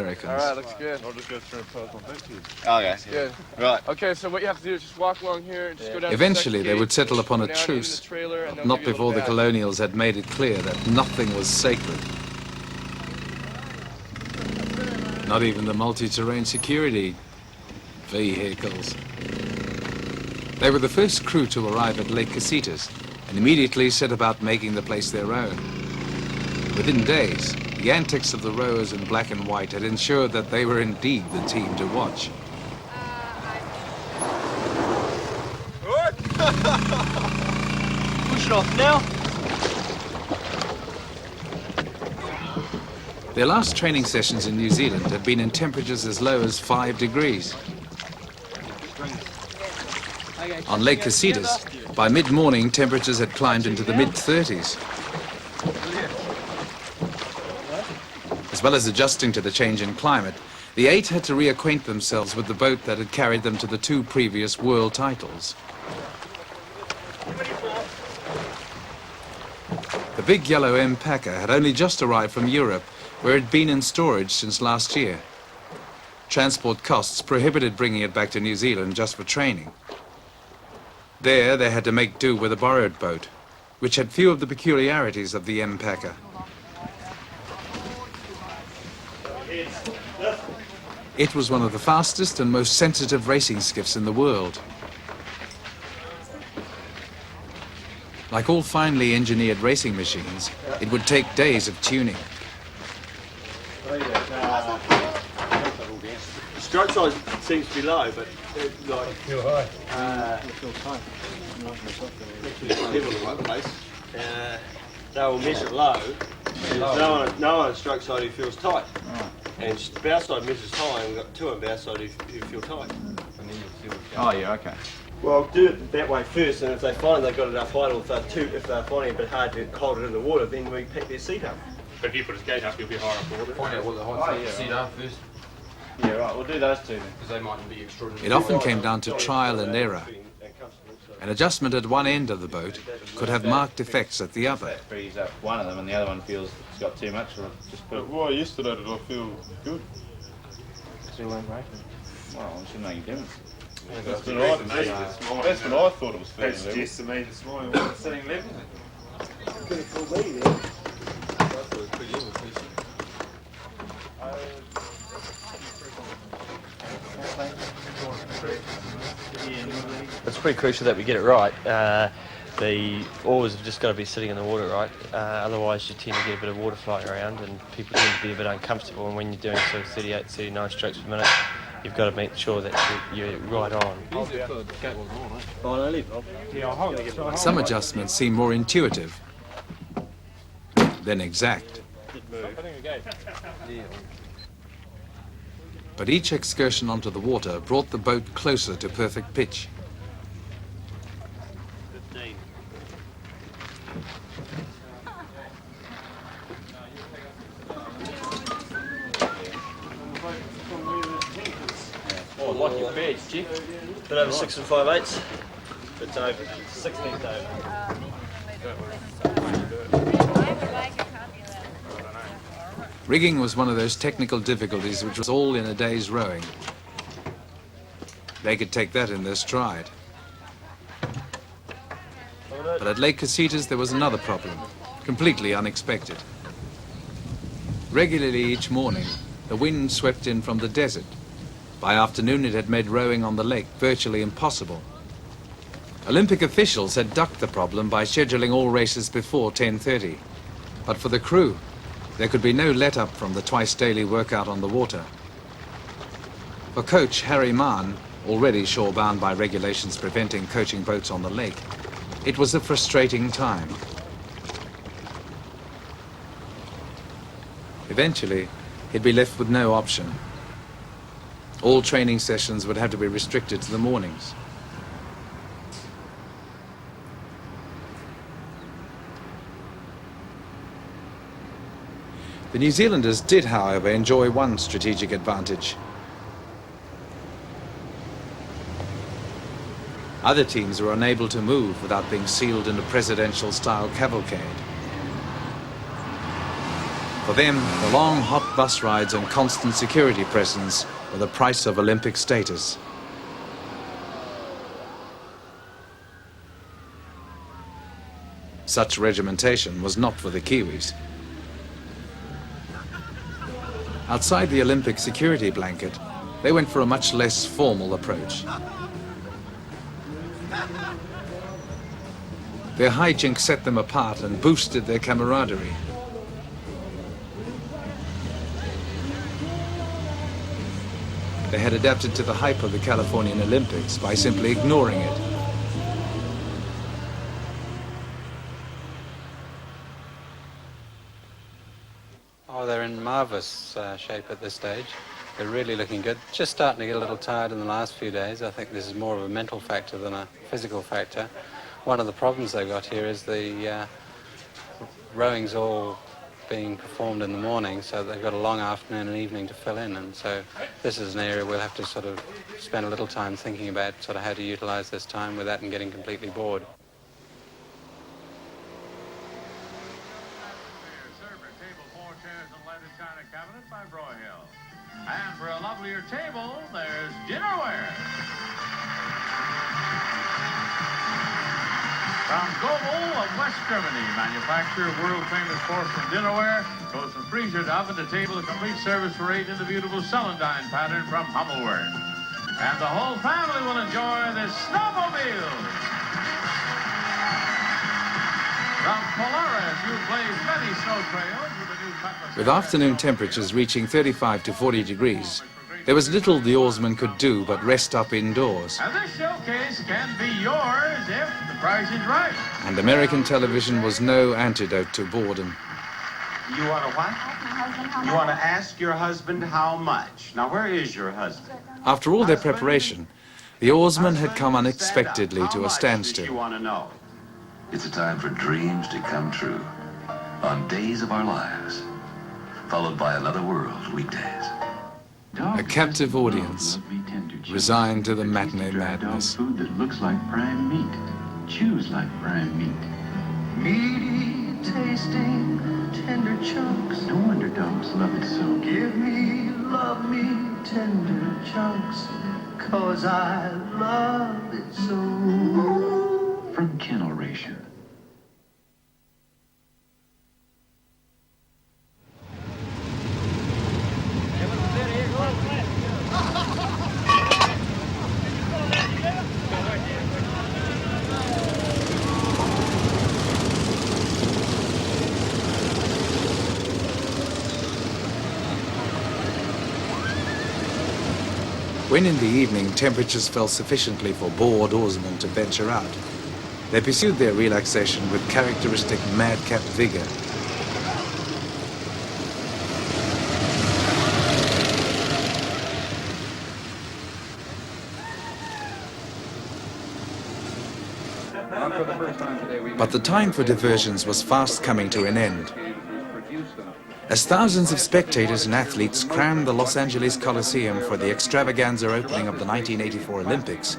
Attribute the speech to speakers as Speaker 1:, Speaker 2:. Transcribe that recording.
Speaker 1: Americans.
Speaker 2: All right, looks good.
Speaker 3: I'll just go through and post on pictures.
Speaker 4: Okay.
Speaker 2: Good.
Speaker 4: Right.
Speaker 2: Okay, so what you have to do is just walk along here and just go down
Speaker 1: Eventually,
Speaker 2: to the
Speaker 1: they would settle upon a truce, not before the colonials had made it clear that nothing was sacred. Not even the multi-terrain security vehicles. They were the first crew to arrive at Lake Casitas and immediately set about making the place their own. Within days, the antics of the rowers in black and white had ensured that they were indeed the team to watch.
Speaker 4: Push it off now.
Speaker 1: Their last training sessions in New Zealand had been in temperatures as low as 5 degrees. On Lake Casitas, by mid-morning, temperatures had climbed into the mid-30s. As well as adjusting to the change in climate, the 8 had to reacquaint themselves with the boat that had carried them to the 2 previous world titles. The big yellow M Packer had only just arrived from Europe, where it had been in storage since last year. Transport costs prohibited bringing it back to New Zealand just for training. There, they had to make do with a borrowed boat, which had few of the peculiarities of the M Packer. It was one of the fastest and most sensitive racing skiffs in the world. Like all finely engineered racing machines, it would take days of tuning.
Speaker 5: The stroke size seems to be low, but like
Speaker 3: Feel high.
Speaker 5: level in the right place. They will measure low. And no one on stroke side who feels tight. And bow side measures high, and we've got 2 on bow side who feel tight.
Speaker 4: Oh yeah, okay.
Speaker 5: Well, do it that way first, and if they find they've got enough height, or if they're finding it a bit hard to hold it in the water, then we pick their seat up.
Speaker 3: But if you put his gate up, you'll be higher up the water.
Speaker 6: Find out what the heights of the seat are first,
Speaker 5: Yeah, right, we'll do those 2 then.
Speaker 6: because they mightn't be extraordinary.
Speaker 1: It often came down to trial and error. An adjustment at one end of the boat could have marked effects at the other.
Speaker 4: That frees up one of them, and the other one feels it's got too much. Or just put.
Speaker 3: But why yesterday did I feel good?
Speaker 4: Well, it shouldn't make a difference.
Speaker 3: That's what I thought it was feeling level.
Speaker 7: Suggests to me this morning when it's sitting level.
Speaker 5: Could have fooled me then.
Speaker 8: It's pretty crucial that we get it right. The oars have just got to be sitting in the water right, otherwise you tend to get a bit of water flying around and people tend to be a bit uncomfortable, and when you're doing sort of 38, 39 strokes per minute, you've got to make sure that you're right on.
Speaker 1: Some adjustments seem more intuitive than exact. But each excursion onto the water brought the boat closer to perfect pitch.
Speaker 8: Oh, like your badge, Jeff. Bit over 6 5/8. It's over. 16th over.
Speaker 1: Rigging was one of those technical difficulties which was all in a day's rowing. They could take that in their stride. But at Lake Casitas there was another problem, completely unexpected. Regularly each morning, the wind swept in from the desert. By afternoon it had made rowing on the lake virtually impossible. Olympic officials had ducked the problem by scheduling all races before 10:30. But for the crew, there could be no let-up from the twice-daily workout on the water. For coach Harry Mann, already shore-bound by regulations preventing coaching boats on the lake, it was a frustrating time. Eventually, he'd be left with no option. All training sessions would have to be restricted to the mornings. The New Zealanders did, however, enjoy one strategic advantage. Other teams were unable to move without being sealed in a presidential-style cavalcade. For them, the long, hot bus rides and constant security presence were the price of Olympic status. Such regimentation was not for the Kiwis. Outside the Olympic security blanket, they went for a much less formal approach. Their hijinks set them apart and boosted their camaraderie. They had adapted to the hype of the Californian Olympics by simply ignoring it.
Speaker 9: Oh, they're in marvellous shape at this stage. They're really looking good. Just starting to get a little tired in the last few days. I think this is more of a mental factor than a physical factor. One of the problems they've got here is the rowing's all being performed in the morning, so they've got a long afternoon and evening to fill in, and so this is an area we'll have to sort of spend a little time thinking about sort of how to utilise this time without and getting completely bored.
Speaker 10: And for a lovelier table, there's dinnerware. From Gobel of West Germany, manufacturer of world-famous porcelain dinnerware, goes from freezer to oven to table, a complete service for 8 in the beautiful celandine pattern from Hummelware. And the whole family will enjoy this snowmobile. From Polaris, you've blazed many snow trails with the new Cutlass.
Speaker 1: With afternoon temperatures reaching 35 to 40 degrees, there was little the oarsmen could do but rest up indoors.
Speaker 10: And this showcase can be yours if the price is right.
Speaker 1: And American television was no antidote to boredom.
Speaker 11: You want to what? You want to ask your husband how much. Now, where is your husband?
Speaker 1: After all their preparation, the oarsmen had come unexpectedly to a
Speaker 11: You
Speaker 1: standstill.
Speaker 11: want to know?
Speaker 12: It's a time for dreams to come true on Days of Our Lives, followed by Another World weekdays.
Speaker 1: A captive audience, resigned to the matinee madness.
Speaker 13: Food that looks like prime meat, chews like prime meat. Meaty, tasting, tender chunks. No wonder dogs love it so. Give me, love me, tender chunks, 'cause I love it so. From Kennel Ration.
Speaker 1: When in the evening temperatures fell sufficiently for bored oarsmen to venture out, they pursued their relaxation with characteristic madcap vigor. But the time for diversions was fast coming to an end. As thousands of spectators and athletes crammed the Los Angeles Coliseum for the extravaganza opening of the 1984 Olympics,